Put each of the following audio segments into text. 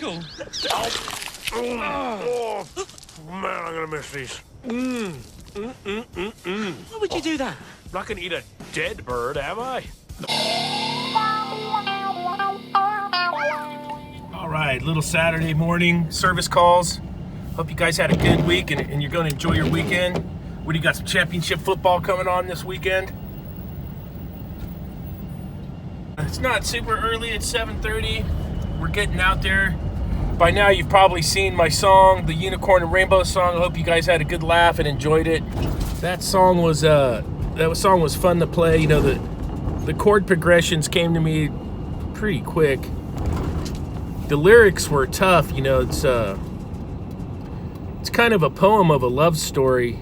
tickle. Oh, man, I'm gonna miss these. Why would you do that? I'm not gonna eat a dead bird, am I? All right, little Saturday morning service calls. Hope you guys had a good week and you're gonna enjoy your weekend. What do you got, some championship football coming on this weekend? It's not super early, it's 7:30. We're getting out there. By now you've probably seen my song, the Unicorn and Rainbow song. I hope you guys had a good laugh and enjoyed it. That song was fun to play. You know, the chord progressions came to me pretty quick. The lyrics were tough, you know, it's kind of a poem of a love story.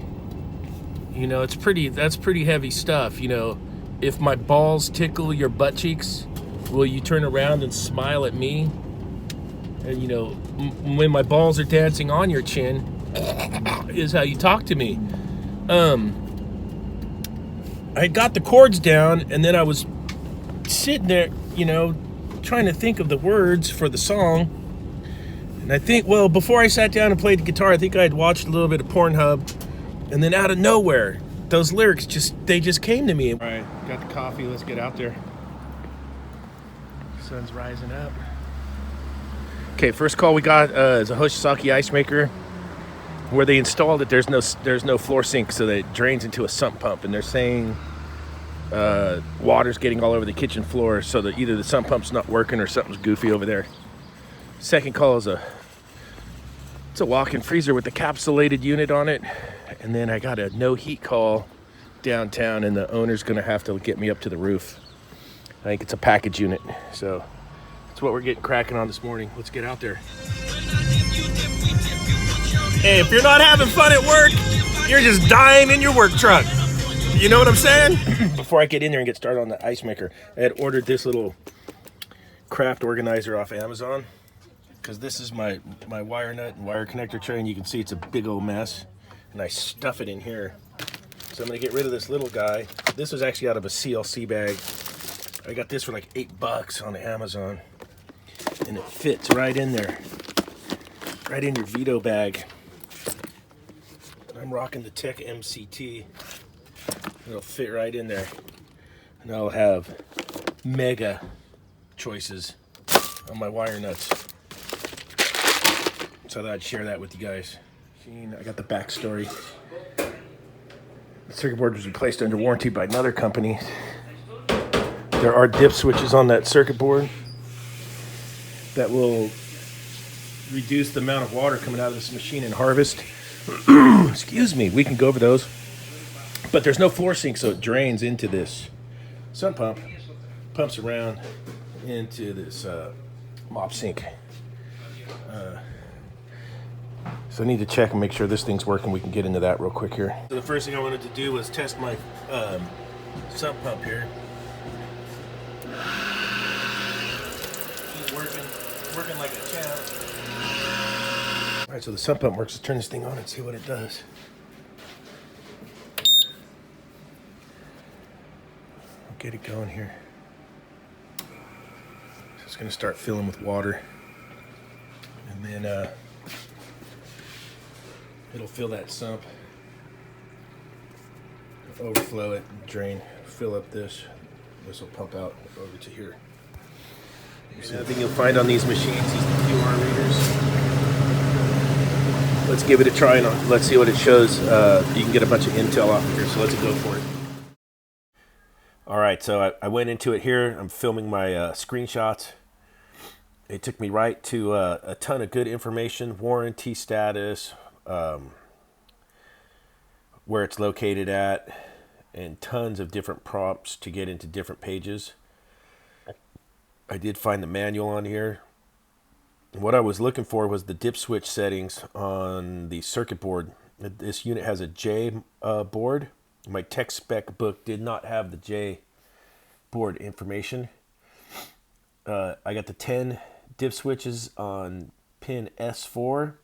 You know, that's pretty heavy stuff, you know. If my balls tickle your butt cheeks, will you turn around and smile at me? And you know, when my balls are dancing on your chin, is how you talk to me. I got the chords down, and then I was sitting there, you know, trying to think of the words for the song. And I think, well, before I sat down and played the guitar, I think I had watched a little bit of Pornhub, and then out of nowhere, those lyrics just came to me. All right, got the coffee. Let's get out there. Sun's rising up. Okay, first call we got is a Hoshizaki ice maker. Where they installed it, there's no floor sink, so that it drains into a sump pump, and they're saying water's getting all over the kitchen floor, so that either the sump pump's not working or something's goofy over there. Second call is it's a walk-in freezer with a capsulated unit on it, and then I got a no heat call downtown, and the owner's gonna have to get me up to the roof. I think it's a package unit, so that's what we're getting cracking on this morning. Let's get out there. Hey, if you're not having fun at work, you're just dying in your work truck. You know what I'm saying? Before I get in there and get started on the ice maker, I had ordered this little craft organizer off Amazon, because this is my wire nut and wire connector tray, and you can see it's a big old mess, and I stuff it in here. So I'm gonna get rid of this little guy. This was actually out of a CLC bag. I got this for like $8 on Amazon, and it fits right in there, right in your Veto bag. I'm rocking the Tech MCT. It'll fit right in there, and I'll have mega choices on my wire nuts. So I thought I'd share that with you guys. I got the backstory. The circuit board was replaced under warranty by another company. There are dip switches on that circuit board that will reduce the amount of water coming out of this machine in harvest. Excuse me, we can go over those. But there's no floor sink, so it drains into this sump pump, pumps around into this mop sink. So I need to check and make sure this thing's working. We can get into that real quick here. So the first thing I wanted to do was test my sump pump here. She's working like a champ. All right, so the sump pump works. Let's turn this thing on and see what it does. I'll get it going here. So it's gonna start filling with water, and then it'll fill that sump, overflow it, drain, fill up this. This will pump out over to here. Another thing you'll find on these machines, these QR readers. Let's give it a try and let's see what it shows. You can get a bunch of intel off of here, so let's go for it. All right, so I went into it here. I'm filming my screenshots. It took me right to a ton of good information, warranty status, where it's located at, and tons of different prompts to get into different pages. I did find the manual on here. What I was looking for was the dip switch settings on the circuit board. This unit has a J board. My tech spec book did not have the J board information. I got the 10 dip switches on pin S4,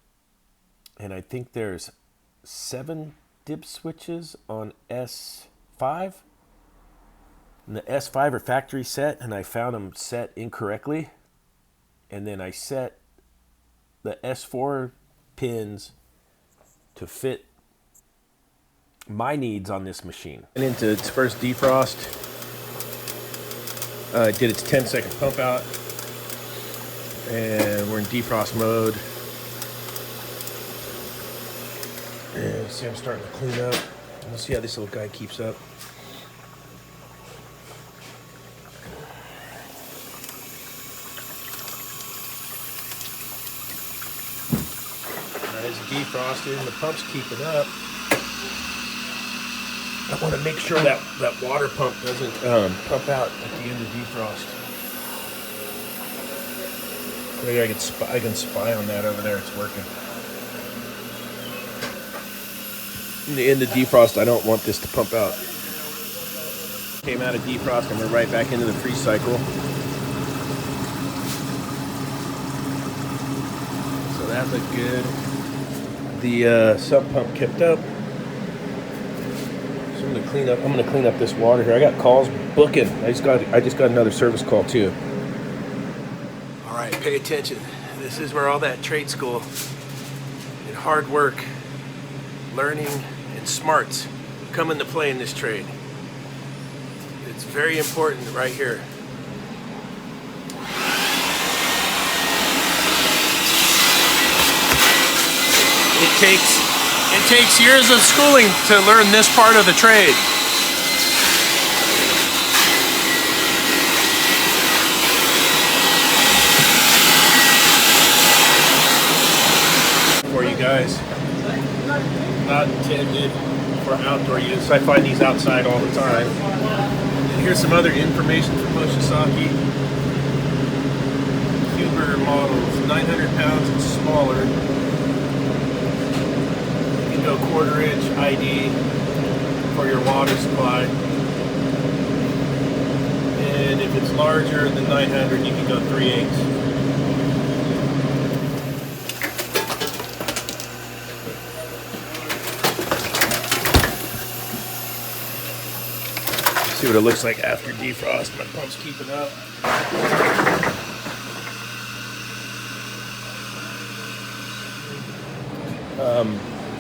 and I think there's 7 dip switches on S5. And the S5 are factory set, and I found them set incorrectly. And then I set the S4 pins to fit my needs on this machine. And into its first defrost, did its 10-second pump out, and we're in defrost mode. And see, I'm starting to clean up. Let's see how this little guy keeps up. It's defrosted and the pump's keeping up. I want to make sure that water pump doesn't pump out at the end of defrost. Maybe I can spy on that over there. It's working. In the end of defrost, I don't want this to pump out. Came out of defrost and we're right back into the freeze cycle. So that looked good. The sump pump kept up. So I'm gonna clean up this water here. I got calls booking. I just got another service call too. All right, pay attention. This is where all that trade school and hard work, learning, and smarts come into play in this trade. It's very important right here. It takes years of schooling to learn this part of the trade. For you guys, not intended for outdoor use. I find these outside all the time. And here's some other information from Hoshizaki. Huber models, 900 pounds and smaller. Go 1/4 inch ID for your water supply, and if it's larger than 900 you can go 3/8. See what it looks like after defrost. My pump's keeping up.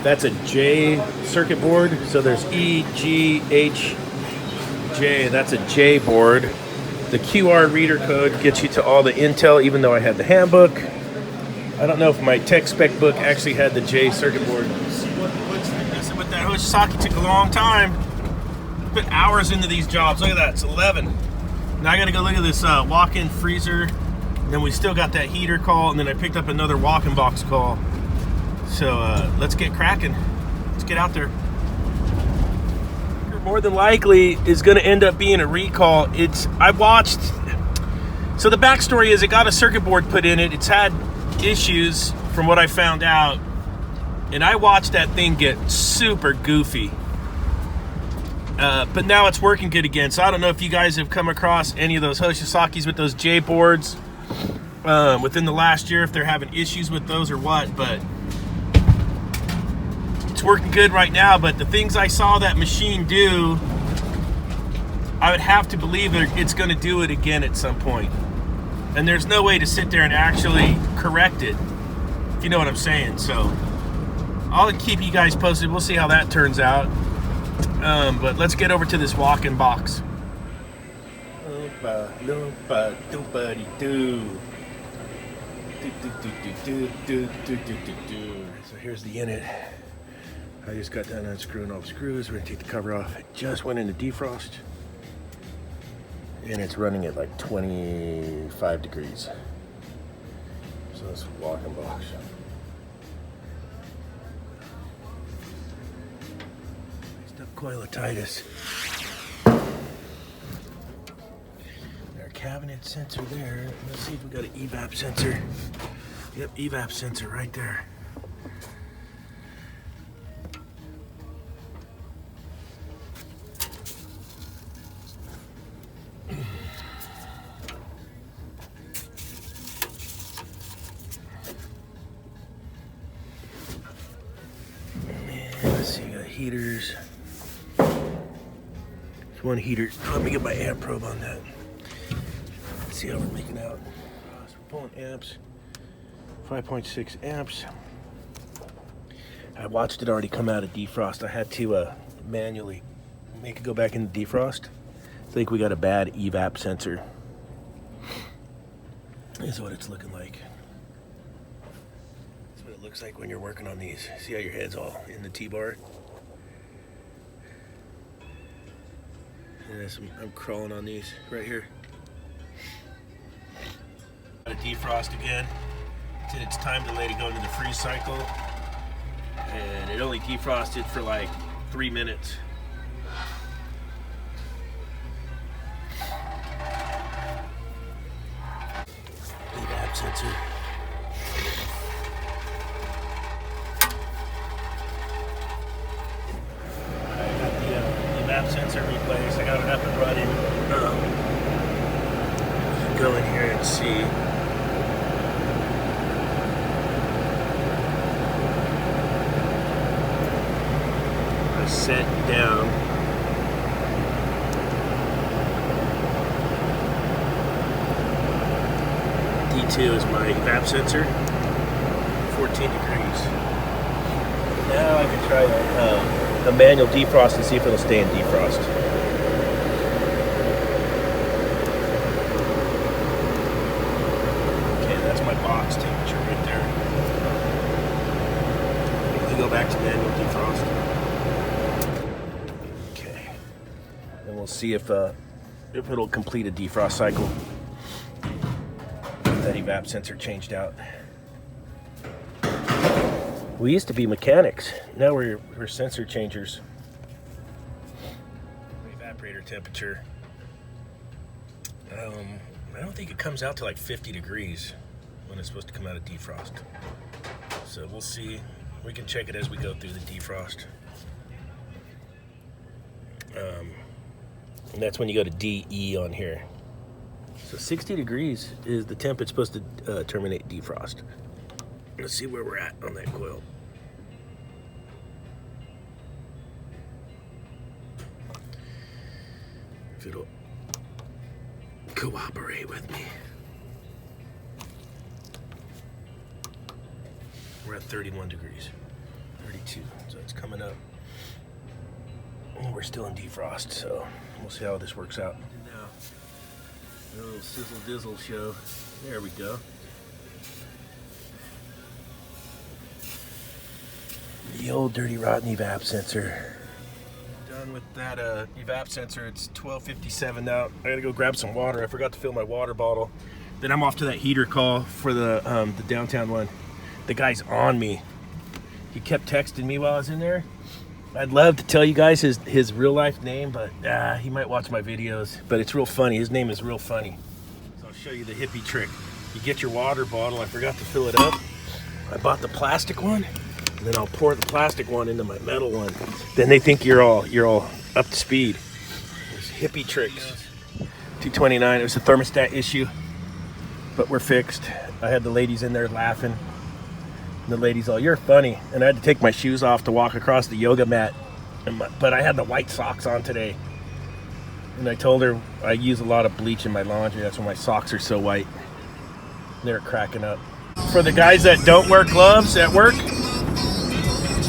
That's a J circuit board. So there's E, G, H, J. That's a J board. The QR reader code gets you to all the intel, even though I had the handbook. I don't know if my tech spec book actually had the J circuit board. But that Hoshizaki took a long time. Put hours into these jobs. Look at that, it's 11. Now I gotta go look at this walk-in freezer. And then we still got that heater call, and then I picked up another walk-in box call. So let's get cracking. Let's get out there. More than likely is going to end up being a recall. I watched. So the backstory is it got a circuit board put in it. It's had issues from what I found out, and I watched that thing get super goofy. But now it's working good again. So I don't know if you guys have come across any of those Hoshizakis with those J boards within the last year, if they're having issues with those or what, but it's working good right now. But the things I saw that machine do, I would have to believe it's going to do it again at some point. And there's no way to sit there and actually correct it, if you know what I'm saying. So I'll keep you guys posted. We'll see how that turns out. But let's get over to this walk-in box. So here's the unit. I just got done unscrewing all the screws. We're gonna take the cover off. It just went into defrost, and it's running at like 25 degrees. So it's a walk-in box. Stuff coilotitis. Our cabinet sensor there. Let's see if we got an evap sensor. Yep, evap sensor right there. Let's see, got heaters. There's one heater. Let me get my amp probe on that. Let's see how we're making out. So we're pulling amps. 5.6 amps. I watched it already come out of defrost. I had to manually make it go back into defrost. I think we got a bad evap sensor. This is what it's looking like. That's what it looks like when you're working on these. See how your head's all in the T-bar? Yeah, I'm crawling on these right here. Got to defrost again. It's time to let it go into the freeze cycle. And it only defrosted for like 3 minutes. Evap sensor. I got the evap sensor replaced. I got it up and running. Go in here and see. Set down. D2 is my evap sensor. 14 degrees. Now I can try a manual defrost and see if it'll stay in defrost. Okay, that's my box temperature right there. We go back to manual defrost. We'll see if it'll complete a defrost cycle. That evap sensor changed out. We used to be mechanics. Now we're sensor changers. Evaporator temperature. I don't think it comes out to like 50 degrees when it's supposed to come out of defrost. So we'll see. We can check it as we go through the defrost. And that's when you go to DE on here. So 60 degrees is the temp it's supposed to terminate defrost. Let's see where we're at on that coil. If it'll cooperate with me. We're at 31 degrees, 32, so it's coming up. We're still in defrost, so we'll see how this works out. Now, a little sizzle dizzle show. There we go. The old dirty rotten evap sensor. Done with that evap sensor. It's 12:57 now. I gotta go grab some water. I forgot to fill my water bottle. Then I'm off to that heater call for the downtown one. The guy's on me. He kept texting me while I was in there. I'd love to tell you guys his real life name, but he might watch my videos. But it's real funny. His name is real funny. So I'll show you the hippie trick. You get your water bottle. I forgot to fill it up. I bought the plastic one, and then I'll pour the plastic one into my metal one. Then they think you're all up to speed. There's hippie tricks. 229. It was a thermostat issue, but we're fixed. I had the ladies in there laughing. And the lady's all, "You're funny." And I had to take my shoes off to walk across the yoga mat. But I had the white socks on today. And I told her I use a lot of bleach in my laundry. That's why my socks are so white. And they're cracking up. For the guys that don't wear gloves at work,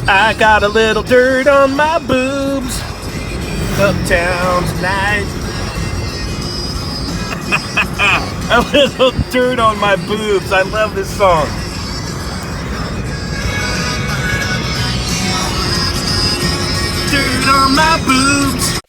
I got a little dirt on my boobs. Uptown tonight. A little dirt on my boobs. I love this song. Dirt on my boobs.